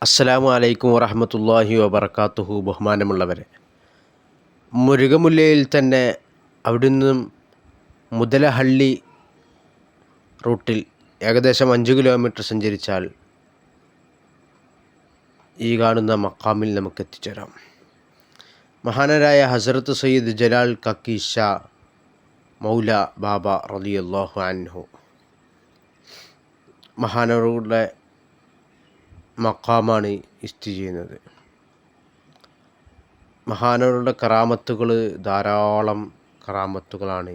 അസ്സലാമു അലൈക്കും വറഹ്മത്തുള്ളാഹി വബറകാതുഹു. ബഹുമാനമുള്ളവരെ, മുരുകമുല്ലയിൽ തന്നെ അവിടുന്ന് മുതലഹള്ളി റൂട്ടിൽ ഏകദേശം 5 കിലോമീറ്റർ സഞ്ചരിച്ചാൽ ഈ കാണുന്ന മക്കാമിൽ നമുക്ക് എത്തിച്ചേരാം. മഹാനരായ ഹസ്രത്ത് സയ്യിദ് ജലാൽ കക്കി ഷാ മൗല ബാബ റളിയല്ലാഹു അൻഹു മഹാനവരുടെ മക്കാമാണ് സ്ഥിതി ചെയ്യുന്നത്. മഹാനവരുടെ കറാമത്തുകൾ, ധാരാളം കറാമത്തുകളാണ്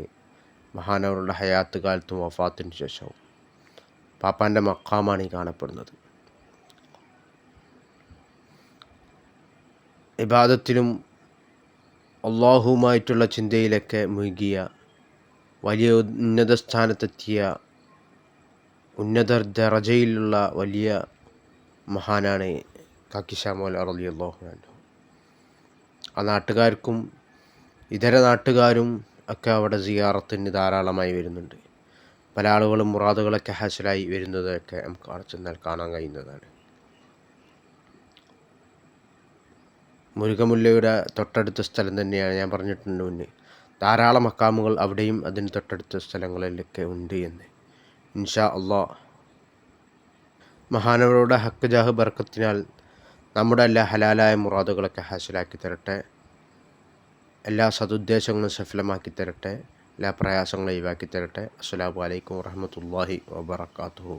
മഹാനവരുടെ ഹയാത്ത് കാലത്തും വഫാത്തിന് ശേഷവും പാപ്പാൻ്റെ മക്കാമാണ് ഈ കാണപ്പെടുന്നത്. ഇബാദത്തിലും അള്ളാഹുവുമായിട്ടുള്ള ചിന്തയിലൊക്കെ മുഴുകിയ, വലിയ ഉന്നത സ്ഥാനത്തെത്തിയ, ഉന്നത ദറജയിലുള്ള വലിയ മഹാനാണ് കാക്കി ഷാ മൗല റളിയല്ലാഹു അൻഹു. ആ നാട്ടുകാർക്കും ഇതര നാട്ടുകാരും ഒക്കെ അവിടെ സിയാറത്തിന് ധാരാളമായി വരുന്നുണ്ട്. പല ആളുകളും മുറാദുകളൊക്കെ ഹാസിലായി വരുന്നതൊക്കെ നമുക്ക് അവിടെ ചെന്നാൽ കാണാൻ കഴിയുന്നതാണ്. മുരുകമുല്ലയുടെ തൊട്ടടുത്ത സ്ഥലം തന്നെയാണ്, ഞാൻ പറഞ്ഞിട്ടുണ്ട് മുന്നേ, ധാരാളം മക്കാമുകൾ അവിടെയും അതിന് തൊട്ടടുത്ത സ്ഥലങ്ങളിലൊക്കെ ഉണ്ട് എന്ന്. ഇൻഷാ അള്ളാഹ് മഹാനവരുടെ ഹക്ക് ജാഹ് ബർക്കത്തിനാൽ നമ്മുടെ എല്ലാ ഹലാലായ മുറാദുകളൊക്കെ ഹാസിലാക്കി തരട്ടെ, എല്ലാ സതുദ്ദേശങ്ങളും സഫലമാക്കി തരട്ടെ, എല്ലാ പ്രയാസങ്ങളും ഒഴിവാക്കി തരട്ടെ. അസ്സലാമു അലൈക്കും വറഹ്മത്തുള്ളാഹി വബറകാതുഹു.